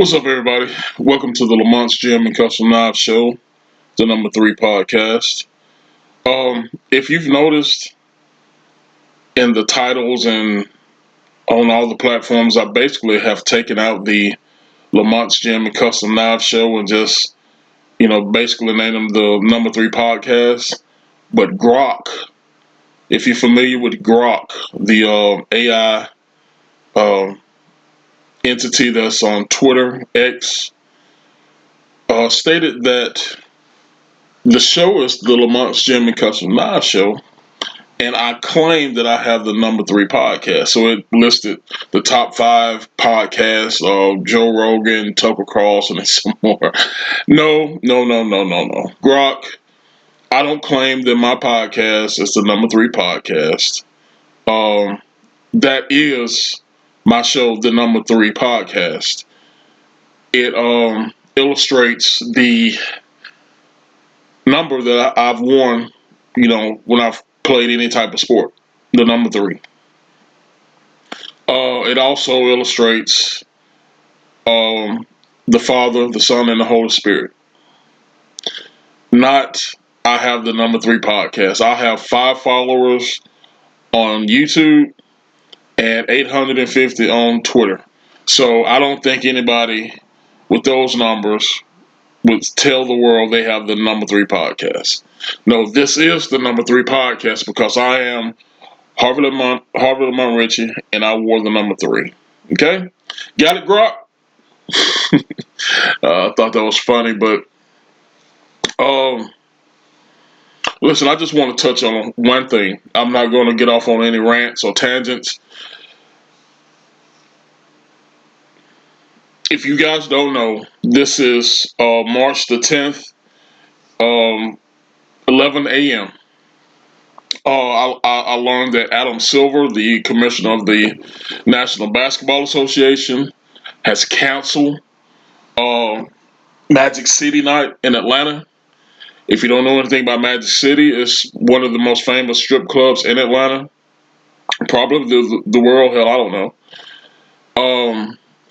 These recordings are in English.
What's up, everybody? Welcome to the Lamonts Gym and Custom Knife Show, the number 3 podcast. If you've noticed in the titles and on all the platforms, I basically have taken out the Lamonts Gym and Custom Knife Show and just, basically named them the number 3 podcast. But Grok, if you're familiar with Grok, the AI entity that's on Twitter, X, stated that the show is the Lamont's Gym and Custom Knife Show, and I claim that I have the number 3 podcast. So it listed the top 5 podcasts of Joe Rogan, Tucker Carlson, and some more. No. Grok, I don't claim that my podcast is the number 3 podcast. That is my show, the number 3 podcast. It illustrates the number that I've worn, when I've played any type of sport, the number 3. It also illustrates the Father, the Son, and the Holy Spirit. Not, I have the number 3 podcast. I have 5 followers on YouTube and 850 on Twitter. So I don't think anybody with those numbers would tell the world they have the number 3 podcast. No, this is the number 3 podcast because I am Harvey Lamont Ritchie, and I wore the number 3. Okay? Got it, Grok? I thought that was funny, but listen, I just want to touch on one thing. I'm not going to get off on any rants or tangents. If you guys don't know, this is March the 10th, 11 a.m. I learned that Adam Silver, the commissioner of the National Basketball Association, has canceled Magic City Night in Atlanta. If you don't know anything about Magic City, it's one of the most famous strip clubs in Atlanta. Probably the world, hell, I don't know.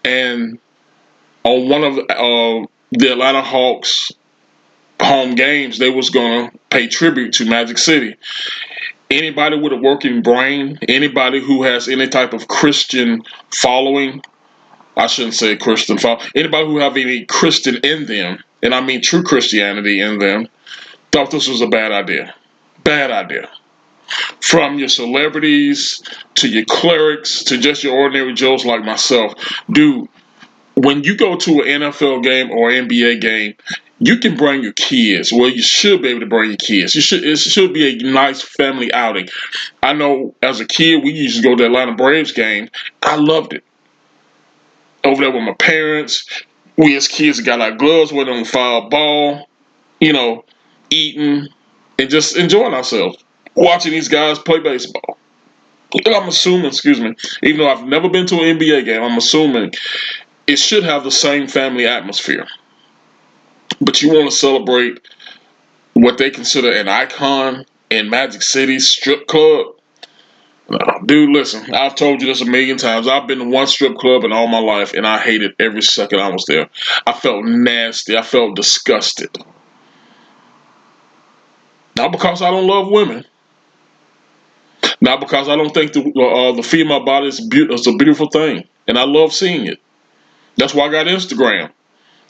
And on one of the Atlanta Hawks home games, they was going to pay tribute to Magic City. Anybody with a working brain, anybody who has any type of Christian following, I shouldn't say Christian following, anybody who have any Christian in them, and I mean true Christianity in them, thought this was a bad idea. Bad idea. From your celebrities to your clerics to just your ordinary Joes like myself. Dude, when you go to an NFL game or NBA game, you can bring your kids. Well, you should be able to bring your kids. It should be a nice family outing. I know as a kid, we used to go to the Atlanta Braves game. I loved it. Over there with my parents, we as kids got our gloves, went on foul ball, eating and just enjoying ourselves, watching these guys play baseball. I'm assuming, even though I've never been to an NBA game, I'm assuming it should have the same family atmosphere. But you want to celebrate what they consider an icon in Magic City strip club? No, dude, listen, I've told you this a million times. I've been to one strip club in all my life, and I hated every second I was there. I felt nasty. I felt disgusted. Not because I don't love women. Not because I don't think the female body is a beautiful thing, and I love seeing it. That's why I got Instagram.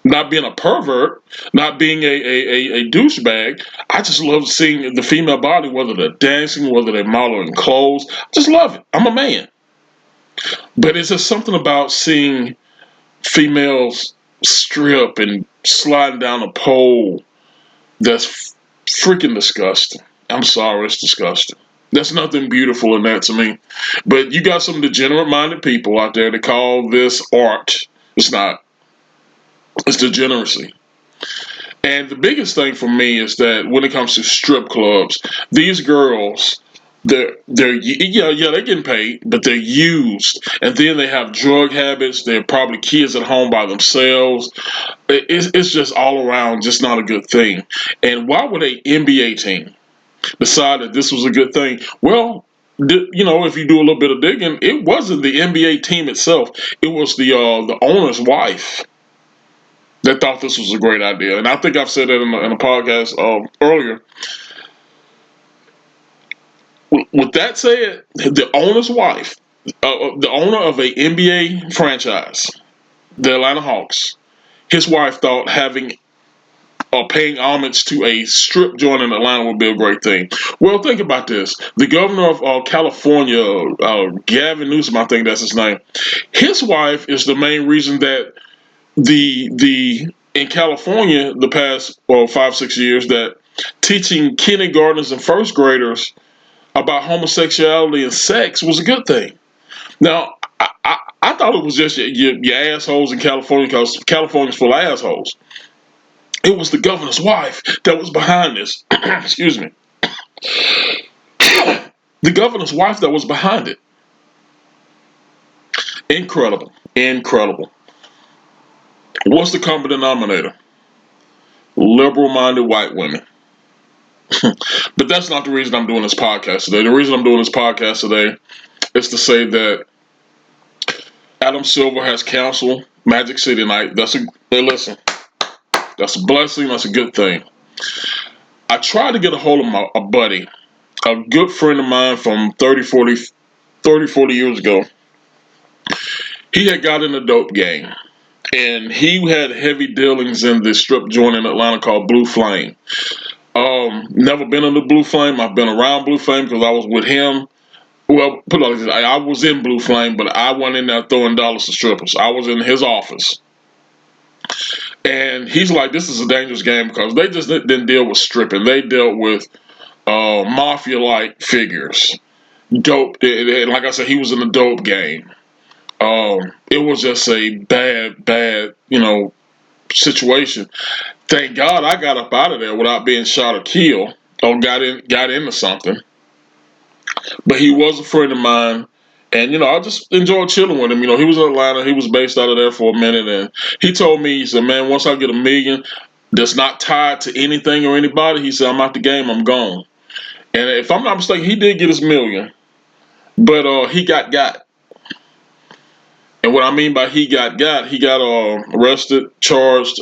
Not being a pervert, not being a douchebag. I just love seeing the female body, whether they're dancing, whether they're modeling clothes. I just love it. I'm a man. But it's just something about seeing females strip and sliding down a pole that's freaking disgusting. I'm sorry, it's disgusting. There's nothing beautiful in that to me. But you got some degenerate-minded people out there that call this art. It's not. It's degeneracy. And the biggest thing for me is that when it comes to strip clubs, these girls, they're getting paid, but they're used, and then they have drug habits. They're probably kids at home by themselves. It's just all around just not a good thing. And why would a NBA team decide that this was a good thing? Well, if you do a little bit of digging, it wasn't the NBA team itself. It was the owner's wife. that thought this was a great idea. And I think I've said that in a podcast earlier. With that said, the owner's wife, the owner of a NBA franchise, the Atlanta Hawks, his wife thought having paying homage to a strip joint in Atlanta would be a great thing. Well, think about this. The governor of California, Gavin Newsom, I think that's his name, his wife is the main reason that the in California the past 5-6 years that teaching kindergartners and first graders about homosexuality and sex was a good thing. Now, I thought it was just your assholes in California because California's full of assholes. It was the governor's wife that was behind this. Excuse me. The governor's wife that was behind it. Incredible. Incredible. What's the common denominator? Liberal-minded white women. But that's not the reason I'm doing this podcast today. The reason I'm doing this podcast today is to say that Adam Silver has canceled Magic City Night. Hey, listen, that's a blessing. That's a good thing. I tried to get a hold of a buddy, a good friend of mine from 40 years ago. He had got in a dope game, and he had heavy dealings in this strip joint in Atlanta called Blue Flame. Never been in the Blue Flame. I've been around Blue Flame because I was with him. Well, put it like this, I was in Blue Flame, but I wasn't in there throwing dollars to strippers. I was in his office. And he's like, this is a dangerous game because they just didn't deal with stripping. They dealt with mafia-like figures. Dope. And like I said, he was in the dope game. It was just a bad, situation. Thank God I got up out of there without being shot or killed or got into something. But he was a friend of mine, and I just enjoyed chilling with him. He was in Atlanta. He was based out of there for a minute, and he told me, he said, "Man, once I get $1 million, that's not tied to anything or anybody," he said, "I'm out the game. I'm gone." And if I'm not mistaken, he did get his $1 million, but he got. And what I mean by he got arrested, charged,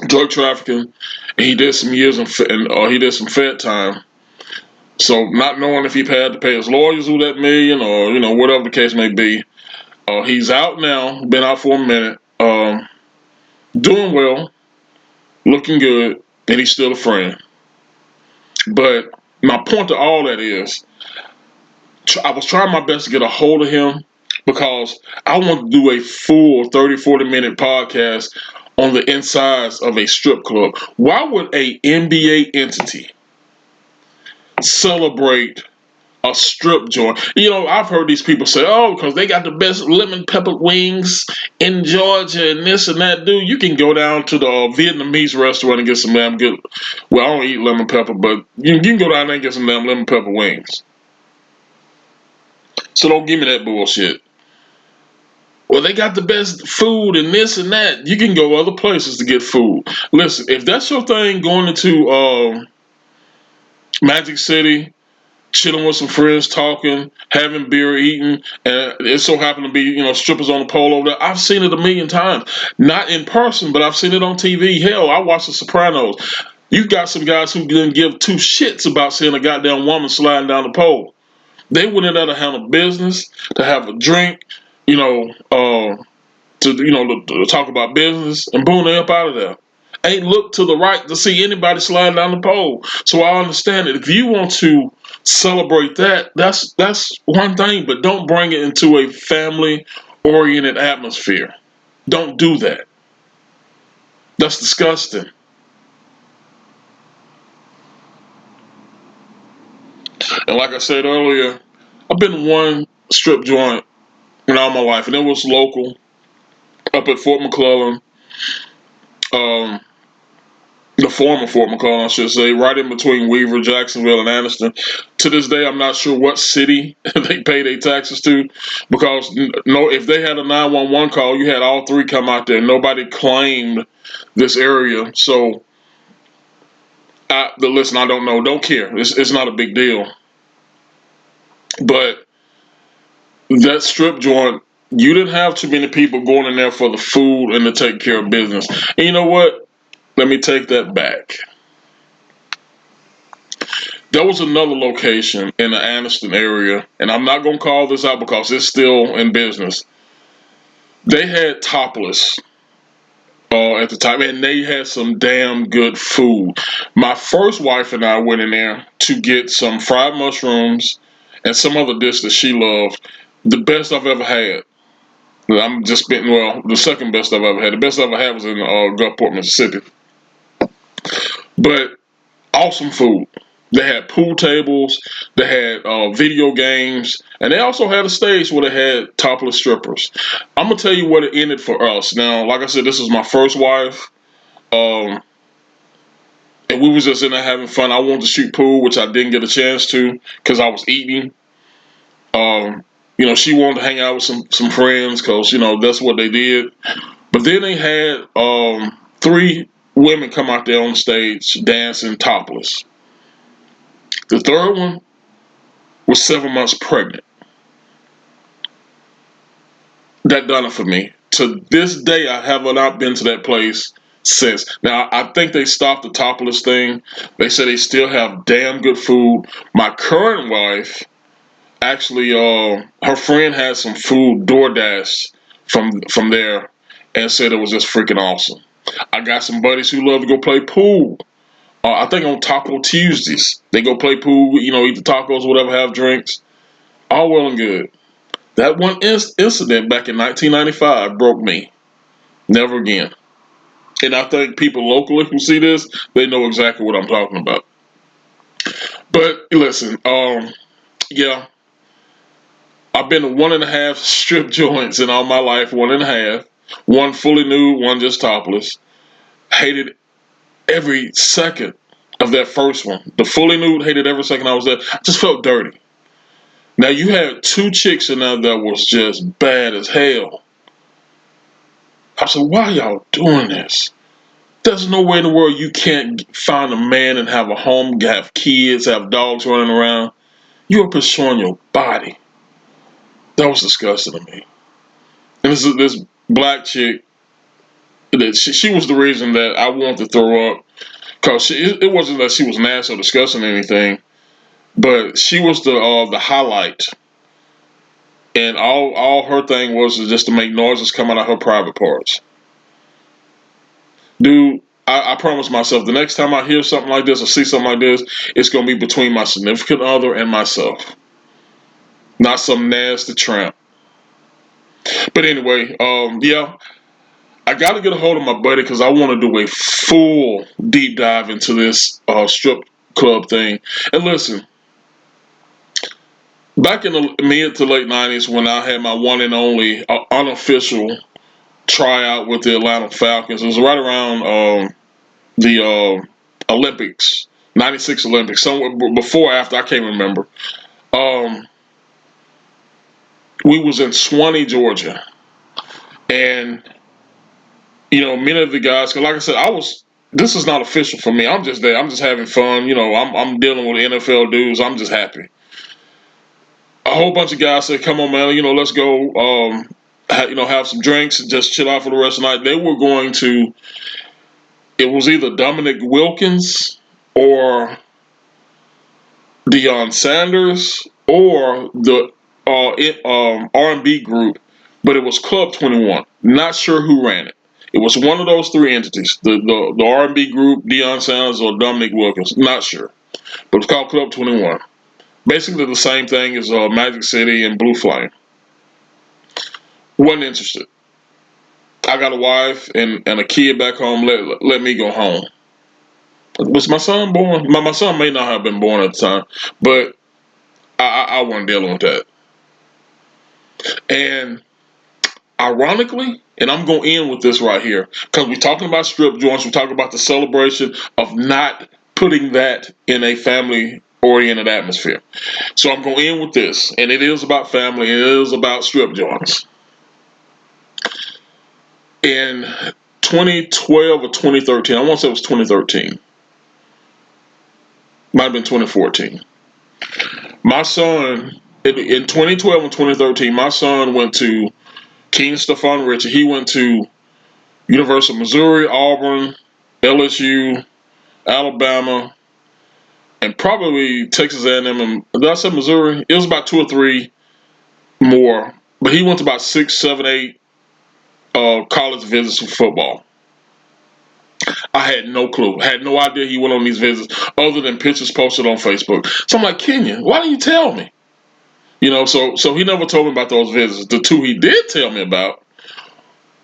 drug trafficking, and he did some years he did some Fed time. So not knowing if he had to pay his lawyers with that $1 million or whatever the case may be, he's out now. Been out for a minute, doing well, looking good, and he's still a friend. But my point to all that is, I was trying my best to get a hold of him because I want to do a full 30-40 minute podcast on the insides of a strip club. Why would a NBA entity celebrate a strip joint? I've heard these people say, "Oh, because they got the best lemon pepper wings in Georgia and this and that." Dude, you can go down to the Vietnamese restaurant and get some damn good. Well, I don't eat lemon pepper, but you can go down there and get some damn lemon pepper wings. So don't give me that bullshit. Well, they got the best food and this and that. You can go other places to get food. Listen, if that's your thing, going into Magic City, chilling with some friends, talking, having beer, eating, and it so happened to be, strippers on the pole over there. I've seen it 1,000,000 times. Not in person, but I've seen it on TV. Hell, I watched The Sopranos. You've got some guys who didn't give two shits about seeing a goddamn woman sliding down the pole. They went in there to handle business, to have a drink, to talk about business, and boom, they up out of there. Ain't look to the right to see anybody slide down the pole. So I understand it. If you want to celebrate that, that's one thing, but don't bring it into a family-oriented atmosphere. Don't do that. That's disgusting. And like I said earlier, I've been in one strip joint in all my life, and it was local, up at Fort McClellan. The former Fort McClellan, I should say, right in between Weaver, Jacksonville, and Anniston. To this day, I'm not sure what city they pay their taxes to, because if they had a 911 call, you had all three come out there. Nobody claimed this area, so listen, I don't know, don't care. It's not a big deal, but that strip joint You didn't have too many people going in there for the food and to take care of business. And you know what? Let me take that back. There was another location in the Anniston area, and I'm not gonna call this out because it's still in business. They had Topless at the time, and they had some damn good food. My first wife and I went in there to get some fried mushrooms and some other dish that she loved. The best I've ever had. I'm just spitting, well, the second best I've ever had. The best I've ever had was in Gulfport, Mississippi. But awesome food. They had pool tables, they had video games, and they also had a stage where they had topless strippers. I'm gonna tell you what it ended for us. Now, like I said, this was my first wife, um, and we was just in there having fun. I wanted to shoot pool, which I didn't get a chance to because I was eating. Um, she wanted to hang out with some friends because that's what they did. But then they had three women come out there on stage dancing topless. The third one was 7 months pregnant. That done it for me. To this day, I have not been to that place since. Now, I think they stopped the topless thing. They said they still have damn good food. My current wife, actually, her friend had some food DoorDash from there, and said it was just freaking awesome. I got some buddies who love to go play pool. I think on Taco Tuesdays, they go play pool, eat the tacos, whatever, have drinks. All well and good. That one incident back in 1995 broke me. Never again. And I think people locally who see this, they know exactly what I'm talking about. But listen, yeah, I've been to 1.5 strip joints in all my life, 1.5. One fully nude, one just topless. Hated every second of that first one. The fully nude, hated every second I was there. I just felt dirty. Now you had two chicks in there that was just bad as hell. I said, why y'all doing this? There's no way in the world you can't find a man and have a home, have kids, have dogs running around. You're pursuing your body. That was disgusting to me. And this black chick, that she was the reason that I wanted to throw up. Because it wasn't that she was nasty or disgusting or anything, but she was the highlight. And all her thing was just to make noises come out of her private parts. Dude, I promise myself the next time I hear something like this or see something like this, it's gonna be between my significant other and myself, not some nasty tramp. But anyway, yeah, I got to get a hold of my buddy because I want to do a full deep dive into this strip club thing. And listen, back in the mid to late '90s, when I had my one and only unofficial tryout with the Atlanta Falcons, it was right around the Olympics, '96 Olympics, somewhere before or after, I can't remember. Um, we was in Swanee, Georgia, and many of the guys, cause like I said, this is not official for me. I'm just there. I'm just having fun. I'm dealing with NFL dudes. I'm just happy. A whole bunch of guys said, "Come on, man. Let's go. Have some drinks and just chill out for the rest of the night." They were going to. It was either Dominic Wilkins or Deion Sanders or the R&B group, but it was Club 21. Not sure who ran it. It was one of those three entities: the R&B group, Deion Sanders, or Dominic Wilkins. Not sure, but it's called Club 21. Basically, the same thing as Magic City and Blue Flame. Wasn't interested. I got a wife and a kid back home. Let me go home. Was my son born? My son may not have been born at the time, but I wasn't dealing with that. And ironically, and I'm going to end with this right here, because we're talking about strip joints, we're talking about the celebration of not putting that in a family oriented atmosphere. So I'm going to end with this, and it is about family, and it is about strip joints. In 2012 or 2013, I want to say it was 2013, might have been 2014. My son, in 2012 and 2013, my son went to King Stephon Richard. He went to University of Missouri, Auburn, LSU, Alabama, and probably Texas A&M. And did I say Missouri? It was about 2 or 3 more, but he went to about 6, 7, 8 college visits for football. I had no clue. Had no idea he went on these visits other than pictures posted on Facebook. So I'm like, Kenyon, why didn't you tell me? So he never told me about those visits. The 2 he did tell me about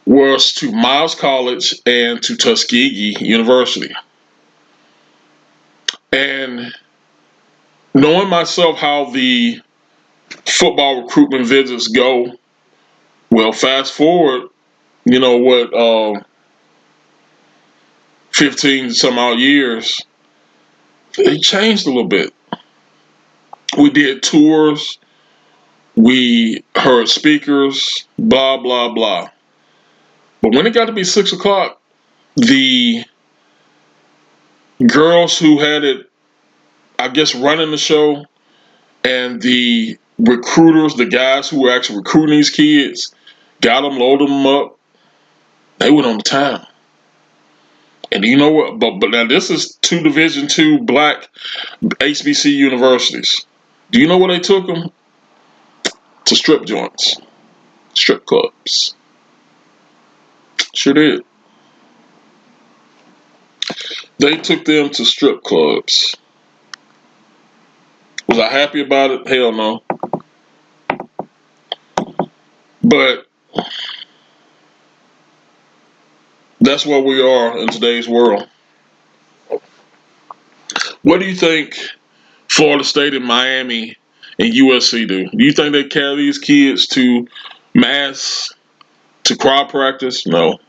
was to Miles College and to Tuskegee University. And knowing myself how the football recruitment visits go, well, fast forward, 15 some odd years, they changed a little bit. We did tours, we heard speakers, blah, blah, blah. But when it got to be 6 o'clock, the girls who had it, I guess, running the show, and the recruiters, the guys who were actually recruiting these kids, got them, loaded them up, they went on time. And you know what? But now this is 2 Division II black HBC universities. Do you know where they took them? To strip joints, strip clubs. Sure did. They took them to strip clubs. Was I happy about it? Hell no. But that's where we are in today's world. What do you think Florida State and Miami and USC do? Do you think they carry these kids to mass, to crowd practice? No.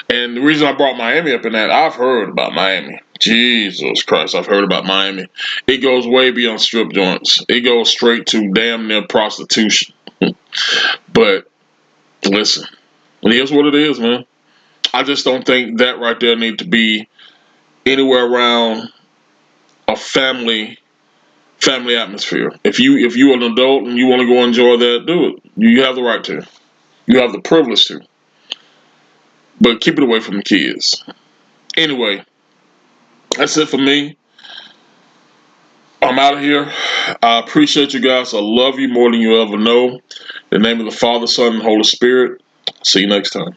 And the reason I brought Miami up in that, I've heard about Miami. Jesus Christ, I've heard about Miami. It goes way beyond strip joints. It goes straight to damn near prostitution. But listen, here's what it is, man. I just don't think that right there need to be anywhere around a family atmosphere. If you're an adult and you want to go enjoy that, do it. You have the right to. You have the privilege to. But keep it away from the kids. Anyway, that's it for me. I'm out of here. I appreciate you guys. I love you more than you ever know. In the name of the Father, Son, and Holy Spirit. See you next time.